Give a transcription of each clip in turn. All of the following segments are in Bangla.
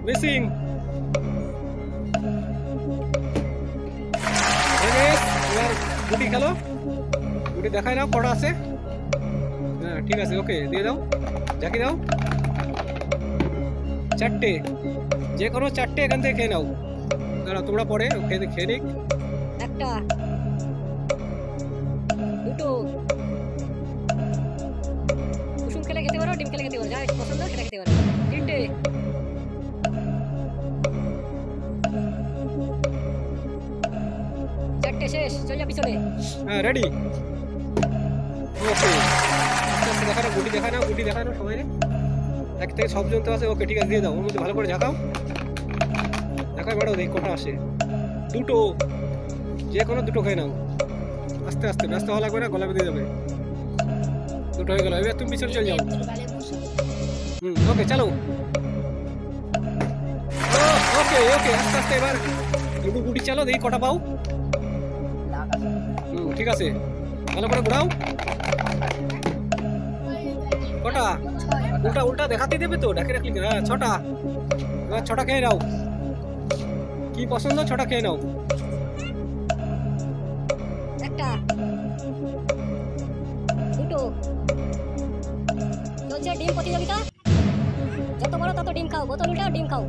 মিসিং। এবার গুটি খেলো, গুটি দেখাই নাও কটা আছে। হ্যাঁ ঠিক আছে, ওকে দিয়ে দাও, ঝাঁকি দাও। চারটে, যে কোনো চারটে এখান থেকে খেয়ে নাও। দাঁড়াও তোমরা পরে খেয়ে নিক। একটা, দুটো, কুসুম খেলে খেতে পারো, ডিম খেলে খেতে পারো, যা পছন্দ সেটা খেতে পারো। তিনটে, চারটে শেষ, চল যা পিছনে। হ্যাঁ রেডি, ওকে। আস্তে আস্তে দেখানো, গুটি দেখানো, গুটি দেখানো সবাই। এক থেকে সব জনতে আছে, ওকে ঠিক আছে দিয়ে দাও। ওর মধ্যে ভালো করে ঝাঁকাও, ঝাঁকাই বাড়াও, দেখি কটা আসে। দুটো, যে কোনো দুটো খেয়ে নাও। আস্তে আস্তে, ব্যস্ত হওয়া লাগবে না, গলা বেঁধে যাবে। দুটো হয়ে গেল, এবার তুমি পিছনে চলে যাও। ওকে চলো, ওকে ওকে, আস্তে আস্তে এবার দুটো গুটি চালো, দেখি কটা পাও। ঠিক আছে, ভালো করে ঘোরাও। কটা? উল্টা উল্টা দেখাতে দেবে তো, ডাকে রাখলি। হ্যাঁ ছটা, এবার ছটা খেয়ে নাও। কি পছন্দ ছটা খেয়ে নাও। একটা, দুটো, চলছে ডিম প্রতিযোগিতা। যত বড় তত ডিম খাও, বোতল উল্টাও, ডিম খাও।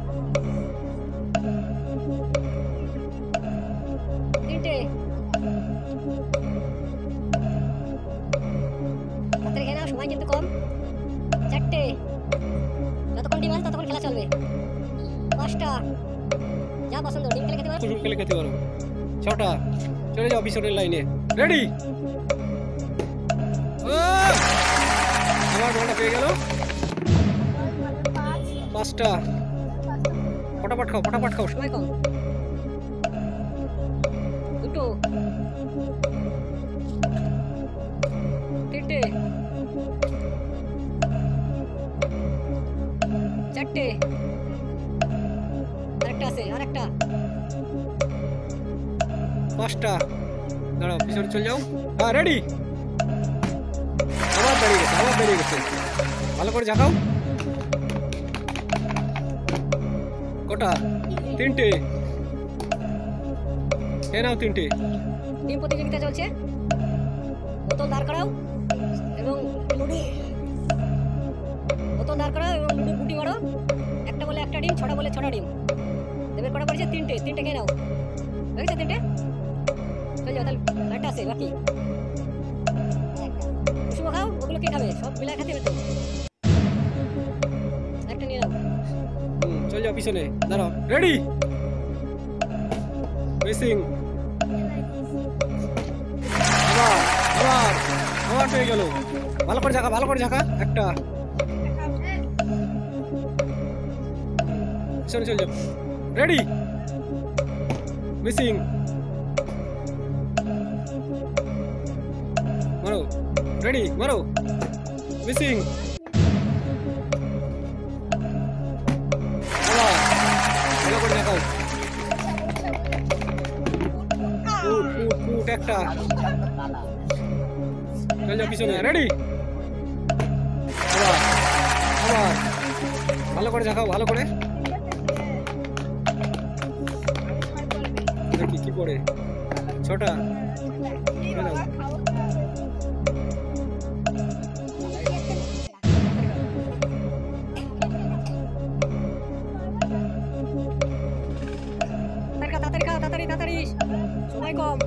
তিনটে, তাড়াতাড়ি খেয়ে নাও, সময় কিন্তু কম। চারটে, যতক্ষণ ডিম আছে ততক্ষণ খেলা চলবে। পাঁচটা, যা পছন্দ, ডিম খেলে খেতে পারো, কুসুম খেলে খেতে পারো। ছটা, চলে যাও পিছনের লাইনে। রেডি, আমার বলটা পেয়ে গেল। পাঁচটা, ফটাফট খাও, ফটাফট খাও, সময় কম। দুটো, তিনটে, চারটে, আরেকটা আছে, আরেকটা। পাঁচটা, দাঁড়াও পিছনে চলে যাও। হ্যাঁ রেডি, আবার দাঁড়িয়ে গেছে, আবার দাঁড়িয়ে গেছে। ভালো করে ঝাঁকাও। কটা? তিনটে, খেয়ে নাও তিনটে। ডিম প্রতিযোগিতা চলছে, বোতল দাঁড় করাও এবং লুডু, বোতল দাঁড় করাও এবং লুডু গুটি মারো। একটা বলে একটা ডিম, ছটা বলে ছটা ডিম। দেবের কটা পড়েছে? তিনটে, তিনটে খেয়ে নাও। হয়েছে তিনটে, চল যাও। তাহলে একটা আছে বাকি। কুসুমও খাও, ওগুলো কে খাবে? সব মিলাই খেতে হবে তো। একটা নিয়ে নাও। চল যাও পিছনে, দাঁড়াও। Ready, missing. আবার আবার আবার পেয়ে গেল। ভালো করে ঝাঁকা, ভালো করে ঝাঁকা। একটা, পিছনে চলে যাও। Ready, missing. মারো, রেডি, মারো, মিসিং। ভালো করে ঝাঁকাও। একটা, চল যাও পিছনে। রেডি, আবার আবার ভালো করে ঝাঁকাও, ভালো করে। দেখি কি পড়ে। ছটা, তাড়াতাড়ি খাও, তাড়াতাড়ি তাড়াতাড়ি, সময় কম।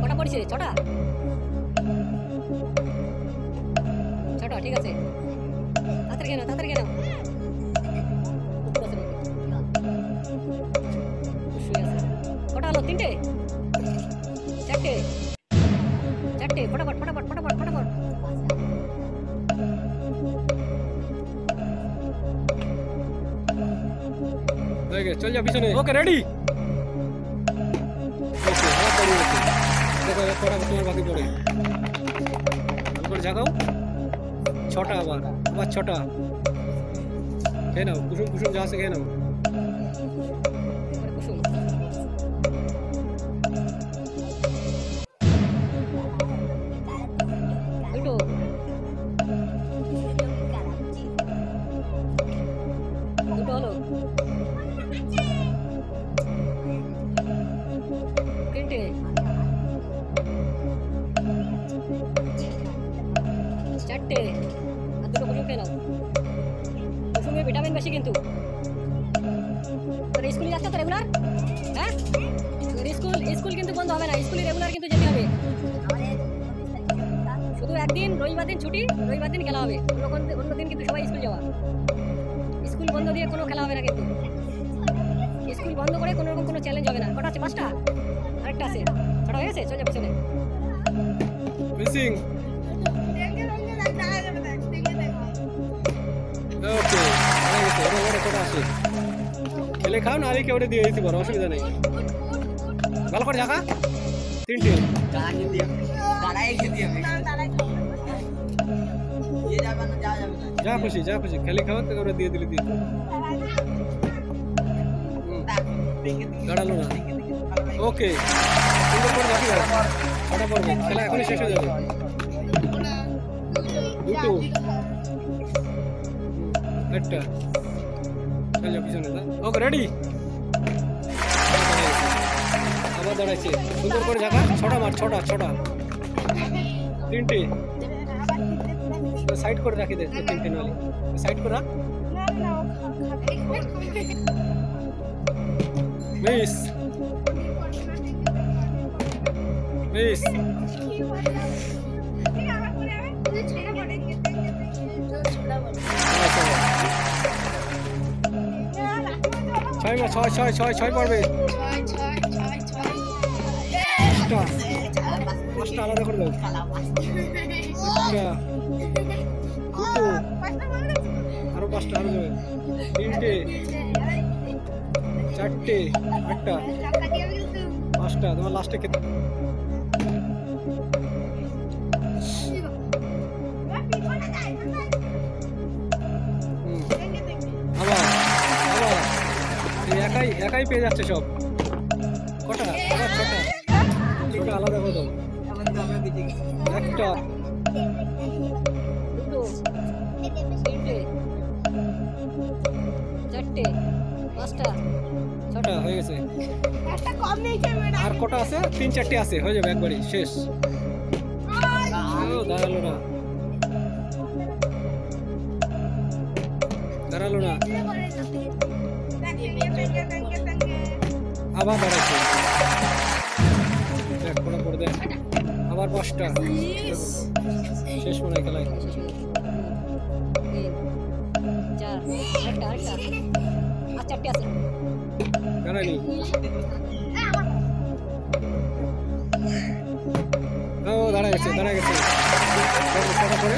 কটা পড়েছে? ছটা, ছটা, ঠিক আছে। তাড়াতাড়ি খেয়ে নাও, তাড়াতাড়ি খেয়ে নাও। কটা হলো? তিনটে, চারটে, চারটে, ফটাফট ফটাফট ফটাফট ফটাফট। হয়ে গেছে, চল যাও পিছনে। ওকে রেডি, ওকে আবার দাঁড়িয়ে গেছে। দেখো কটা তোমার বাকি পড়ে। ভালো করে ঝাঁকাও। ছটা, আবার আবার ছটা। খেয়ে নাও, কুসুম কুসুম যা আছে খেয়ে নাও। কুসুম, দুটো, 4টে আর 2টো কুসুম খেয়ে নাও কুসুমে ভিটামিন বেশি কিন্তু তোর স্কুলে যাচ্ছ তো রেগুলার হ্যাঁ স্কুল কিন্তু বন্ধ হবে না স্কুলে রেগুলার কিন্তু যেতে হবে শুধু একদিন রবিবার দিন ছুটি রবিবার দিন খেলা হবে অন্য দিন কিন্তু সবাই স্কুল যাওয়া স্কুল বন্ধ দিয়ে কোনো খেলা হবে না কিন্তু স্কুল বন্ধ করে কোনো রকম কোনো চ্যালেঞ্জ হবে না কটা আছে 5টা আরেকটা আছে 6টা হয়ে গেছে চল যা পিছনে মিসিং ওকে হয়ে গেছে ওরে কটা আছে খেলে খাও না আলিকে ওরে দিয়ে দিতে পারো অসুবিধা নেই ভালো করে ঝাঁকা 3টে যা খুশি খেলে খাও তো ওরে দিয়ে দিলে দিয়ে দাঁড়ালো না ওকে সুন্দর করে ঝাঁকি দাও ছটা পড়বে খেলা এখনই শেষ হয়ে যাবে 2টো একটা চল যা পিছনে যা ওকে রেডি আবার দাঁড়াইছে সুন্দর করে ঝাঁকা 6টা মার 6টা 3টে সাইড করে রাখি দে 3টে নালি সাইড করে রাখ মিস ছয় পড়বে 5টা আলাদা করে দাও আরো 5টা আরো যাবে 3টে 4টে 8টা 5টা তোমার লাস্টে খেতে একাই পেয়ে যাচ্ছে সব কটা আবার 6টা আলাদা করে দাও একটা 2টো 3টে 4টে 5টা 6টা হয়ে গেছে আর কটা আছে 3-4টে আছে হয়ে যাবে একবারই শেষ দাঁড়ালো না আবার দাঁড়াচ্ছে দেখ কটা করে দেখ আবার 5টা শেষ মনে হয় খেলায় 3 4 আরেকটা আর 4টে আছে দাঁড়ায়নি ও দাঁড়ায় গেছে কটা করে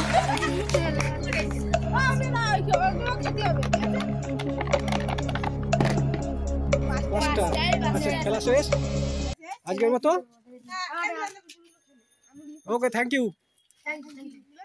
5টা আচ্ছা খেলা শেষ আজকের মতো ওকে থ্যাংক ইউ